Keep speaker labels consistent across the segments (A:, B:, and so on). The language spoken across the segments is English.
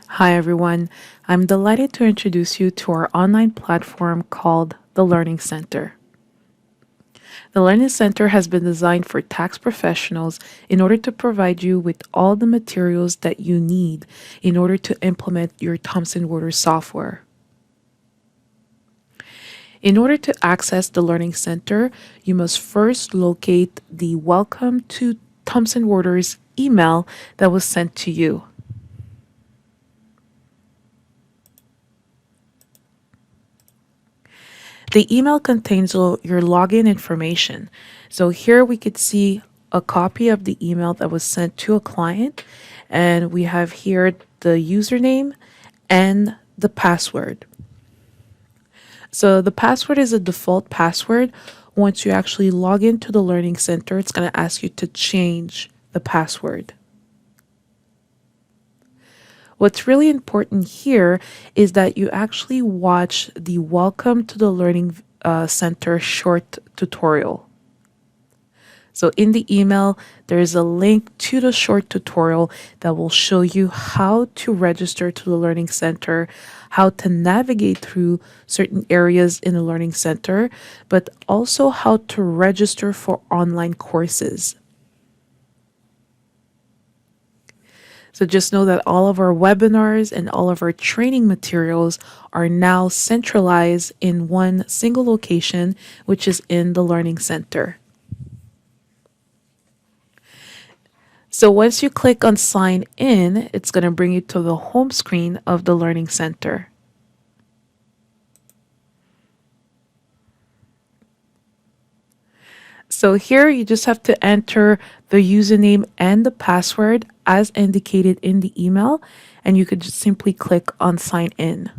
A: Hi, everyone. I'm delighted to introduce you to our online platform called the Learning Center. The Learning Center has been designed for tax professionals in order to provide you with all the materials that you need in order to implement your Thomson Reuters software. In order to access the Learning Center, you must first locate the Welcome to Thomson Reuters email that was sent to you. The email contains your login information. So here we could see a copy of the email that was sent to a client, and we have here the username and the password. So the password is a default password. Once you actually log into the Learning Center, it's going to ask you to change the password. What's really important here is that you actually watch the Welcome to the Learning Center short tutorial. So in the email, there is a link to the short tutorial that will show you how to register to the Learning Center, how to navigate through certain areas in the Learning Center, but also how to register for online courses. So just know that all of our webinars and all of our training materials are now centralized in one single location, which is in the Learning Center. So once you click on sign in, it's going to bring you to the home screen of the Learning Center. So here you just have to enter the username and the password as indicated in the email, and you could just simply click on sign in.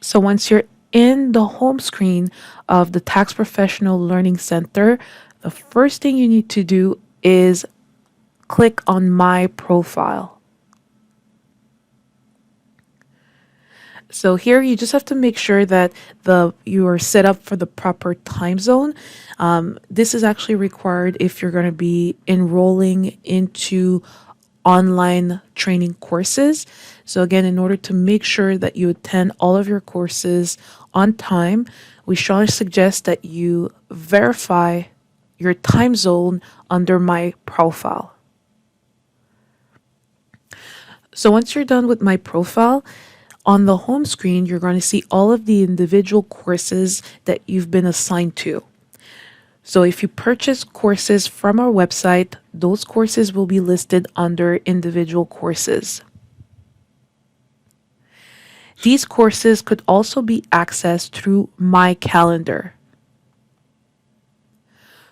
A: So once you're in the home screen of the Tax Professional Learning Center, the first thing you need to do is click on My Profile. So here you just have to make sure that you are set up for the proper time zone. This is actually required if you're going to be enrolling into online training courses. So again, in order to make sure that you attend all of your courses on time, we strongly suggest that you verify your time zone under My Profile. So once you're done with My Profile, on the home screen, you're going to see all of the individual courses that you've been assigned to. So if you purchase courses from our website, those courses will be listed under individual courses. These courses could also be accessed through My Calendar.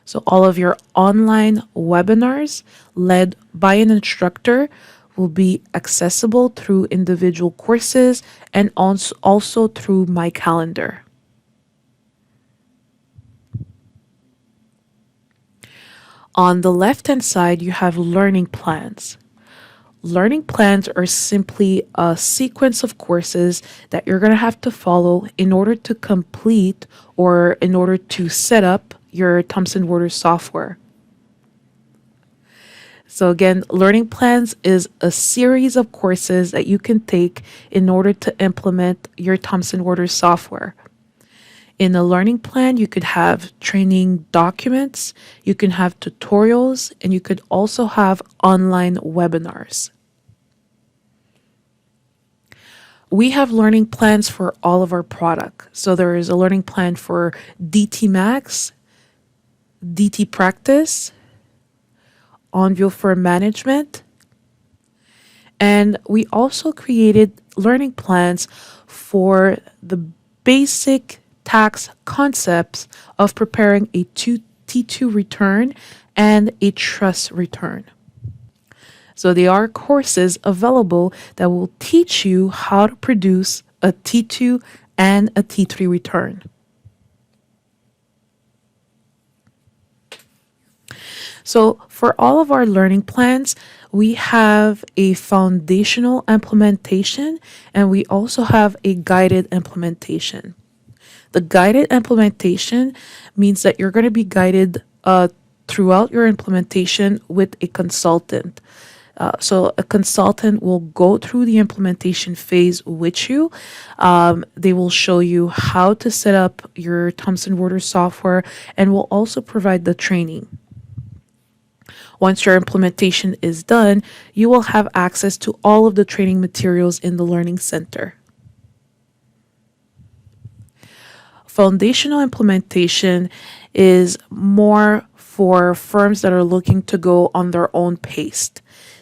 A: So all of your online webinars led by an instructor will be accessible through individual courses and also through My Calendar. On the left-hand side, you have learning plans. Learning plans are simply a sequence of courses that you're going to have to follow in order to complete or in order to set up your Thomson Reuters software. So again, learning plans is a series of courses that you can take in order to implement your Thomson Reuters software. In a learning plan, you could have training documents, you can have tutorials, and you could also have online webinars. We have learning plans for all of our products. So there is a learning plan for DT Max, DT Practice, OnView for Management, and we also created learning plans for the basic tax concepts of preparing a T2 return and a trust return. So there are courses available that will teach you how to produce a T2 and a T3 return. So for all of our learning plans, We have a foundational implementation and we also have a guided implementation. The guided implementation means that you're going to be guided throughout your implementation with a consultant. So a consultant will go through the implementation phase with you. They will show you how to set up your Thomson Reuters software and will also provide the training. Once your implementation is done, you will have access to all of the training materials in the Learning Center. Foundational implementation is more for firms that are looking to go on their own pace.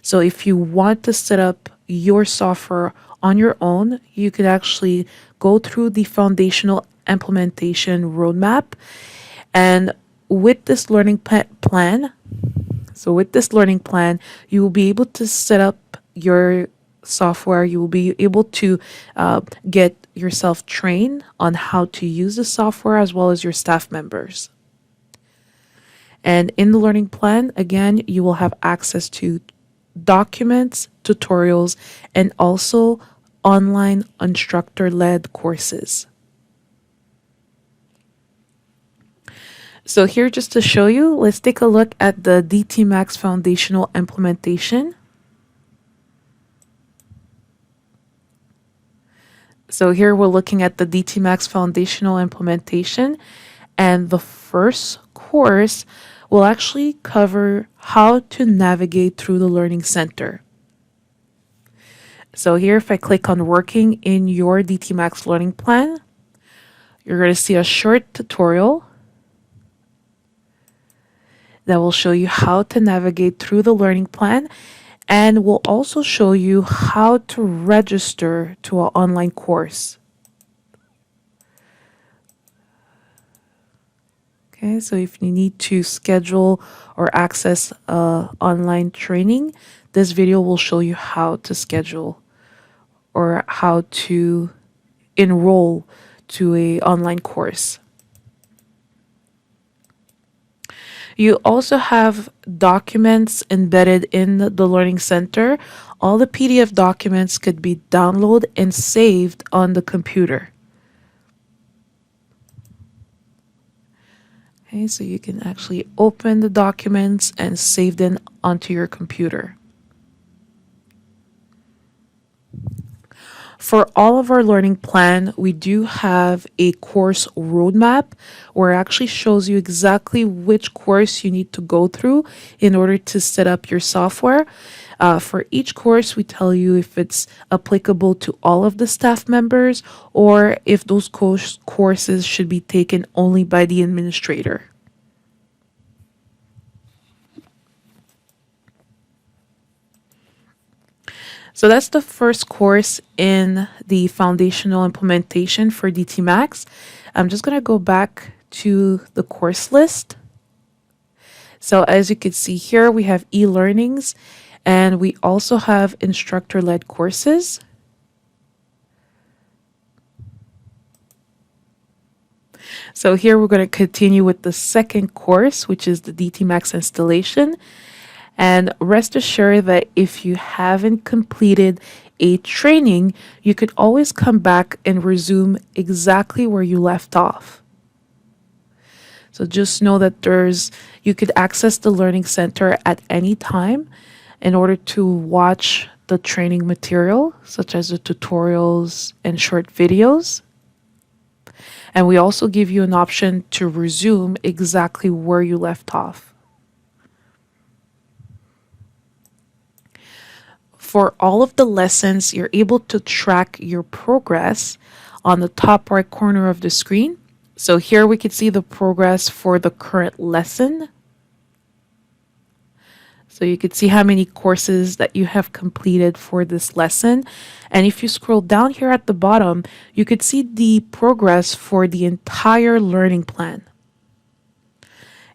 A: So if you want to set up your software on your own, you could actually go through the foundational implementation roadmap. And with this learning plan, you will be able to set up your software. You will be able to get yourself trained on how to use the software as well as your staff members. And in the learning plan, again, you will have access to documents, tutorials, and also online instructor-led courses. So here, just to show you, let's take a look at the DT Max foundational implementation. So here we're looking at the DT Max foundational implementation, and the first course will actually cover how to navigate through the Learning Center. So here, if I click on working in your DT Max learning plan, you're going to see a short tutorial that will show you how to navigate through the learning plan and will also show you how to register to an online course. Okay, so if you need to schedule or access online training, this video will show you how to schedule or how to enroll to an online course. You also have documents embedded in the Learning Center. All the PDF documents could be downloaded and saved on the computer. Okay, so you can actually open the documents and save them onto your computer. For all of our learning plan, we do have a course roadmap where it actually shows you exactly which course you need to go through in order to set up your software. For each course, we tell you if it's applicable to all of the staff members or if those courses should be taken only by the administrator. So that's the first course in the foundational implementation for DT Max. I'm just going to go back to the course list. So as you can see here, we have e-learnings and we also have instructor-led courses. So here we're going to continue with the second course, which is the DT Max installation. And rest assured that if you haven't completed a training, you could always come back and resume exactly where you left off. So just know that you could access the Learning Center at any time in order to watch the training material, such as the tutorials and short videos. And we also give you an option to resume exactly where you left off. For all of the lessons, you're able to track your progress on the top right corner of the screen. So here we can see the progress for the current lesson. So you can see how many courses that you have completed for this lesson. And if you scroll down here at the bottom, you could see the progress for the entire learning plan.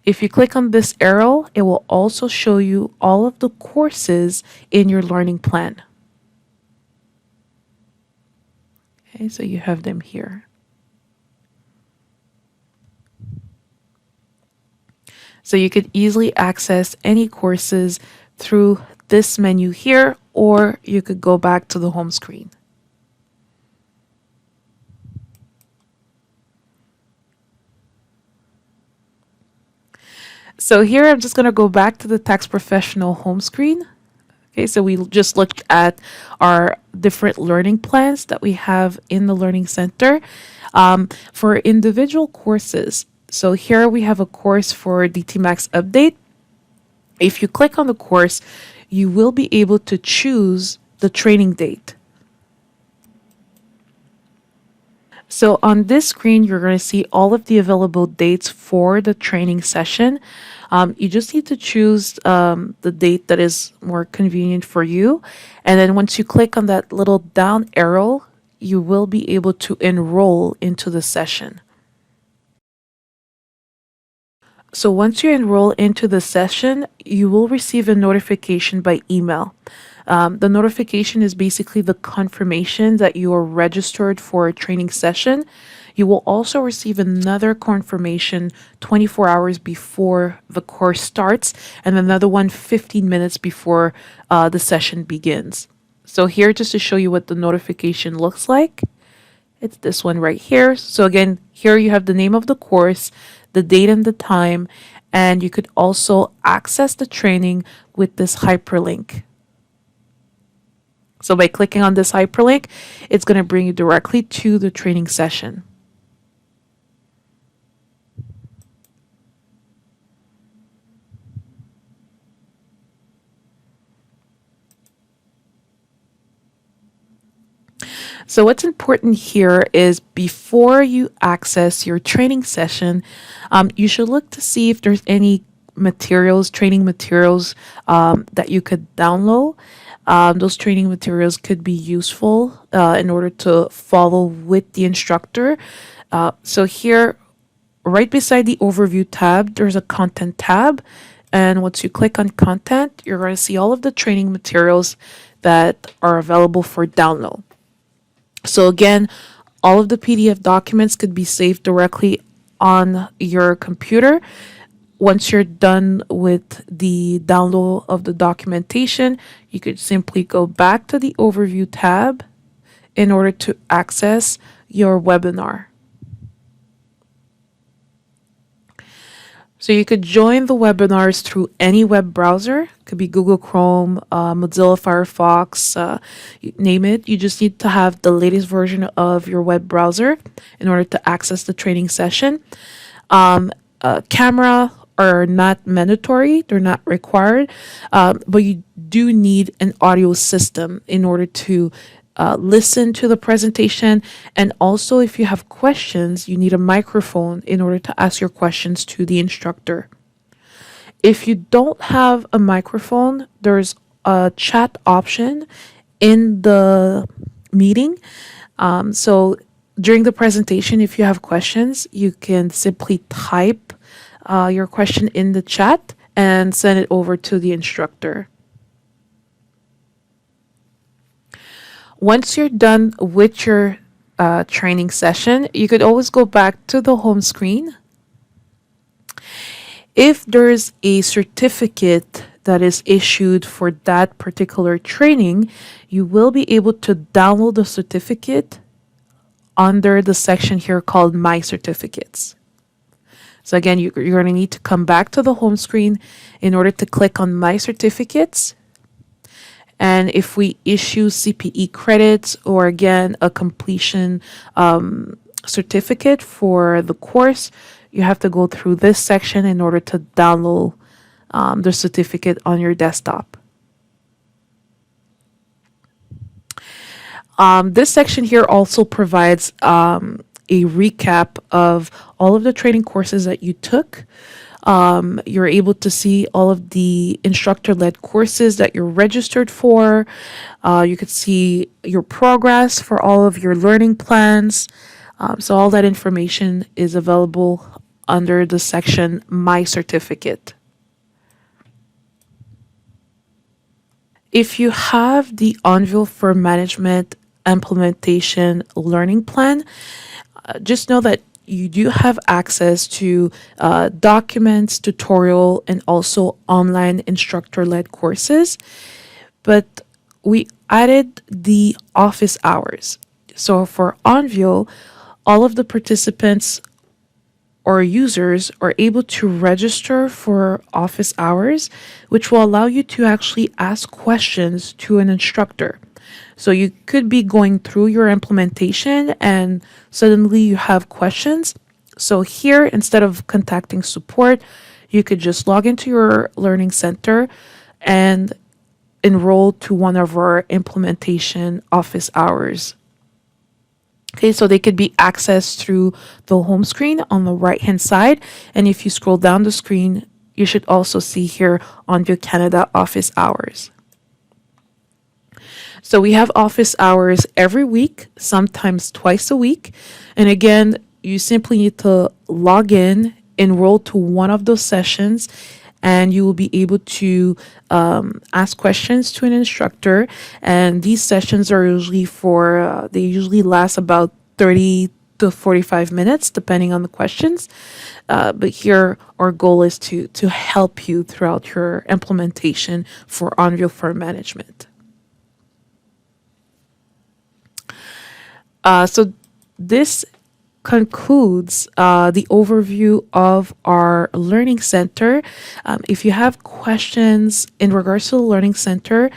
A: If you click on this arrow, it will also show you all of the courses in your learning plan. Okay, so you have them here. So you could easily access any courses through this menu here, or you could go back to the home screen. So here I'm just going to go back to the Tax Professional home screen. Okay, so we just looked at our different learning plans that we have in the Learning Center for individual courses. So here we have a course for DT Max Update. If you click on the course, you will be able to choose the training date. So on this screen, you're going to see all of the available dates for the training session. You just need to choose the date that is more convenient for you. And then once you click on that little down arrow, you will be able to enroll into the session. So once you enroll into the session, you will receive a notification by email. The notification is basically the confirmation that you are registered for a training session. You will also receive another confirmation 24 hours before the course starts, and another one 15 minutes before the session begins. So here, just to show you what the notification looks like, it's this one right here. So again, here you have the name of the course, the date and the time, and you could also access the training with this hyperlink. So by clicking on this hyperlink, it's going to bring you directly to the training session. So what's important here is before you access your training session, you should look to see if there's any materials, training materials that you could download. Those training materials could be useful in order to follow with the instructor. So here, right beside the overview tab, there's a content tab. And once you click on content, you're going to see all of the training materials that are available for download. So again, all of the PDF documents could be saved directly on your computer. Once you're done with the download of the documentation, you could simply go back to the overview tab in order to access your webinar. So you could join the webinars through any web browser. It could be Google Chrome, Mozilla Firefox, you name it. You just need to have the latest version of your web browser in order to access the training session. Camera are not mandatory, they're not required, but you do need an audio system in order to listen to the presentation. And also, if you have questions, you need a microphone in order to ask your questions to the instructor. If you don't have a microphone, there's a chat option in the meeting. So during the presentation, if you have questions, you can simply type your question in the chat and send it over to the instructor. Once you're done with your training session, you could always go back to the home screen. If there's a certificate that is issued for that particular training, you will be able to download the certificate under the section here called My Certificates. So again, you're going to need to come back to the home screen in order to click on My Certificates. And if we issue CPE credits or again a completion certificate for the course, you have to go through this section in order to download the certificate on your desktop. This section here also provides a recap of all of the training courses that you took. You're able to see all of the instructor-led courses that you're registered for. You could see your progress for all of your learning plans. So all that information is available under the section My Certificate. If you have the Anvil for Management Implementation Learning Plan, just know that you do have access to documents, tutorial, and also online instructor-led courses. but we added the office hours. So for Onvio, all of the participants or users are able to register for office hours, which will allow you to actually ask questions to an instructor. So you could be going through your implementation and suddenly you have questions. So here, instead of contacting support, you could just log into your learning center and enroll to one of our implementation office hours. Okay, so they could be accessed through the home screen on the right hand side. And if you scroll down the screen, you should also see here Onvio Canada office hours. So we have office hours every week, sometimes twice a week. And again, you simply need to log in, enroll to one of those sessions, and you will be able to ask questions to an instructor. And these sessions are usually they usually last about 30 to 45 minutes, depending on the questions. But here, our goal is to help you throughout your implementation for Onvio Firm Management. So this concludes the overview of our Learning Center. If you have questions in regards to the Learning Center,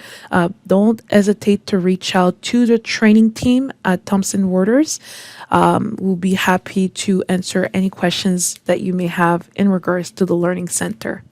A: don't hesitate to reach out to the training team at Thomson Reuters. We'll be happy to answer any questions that you may have in regards to the Learning Center.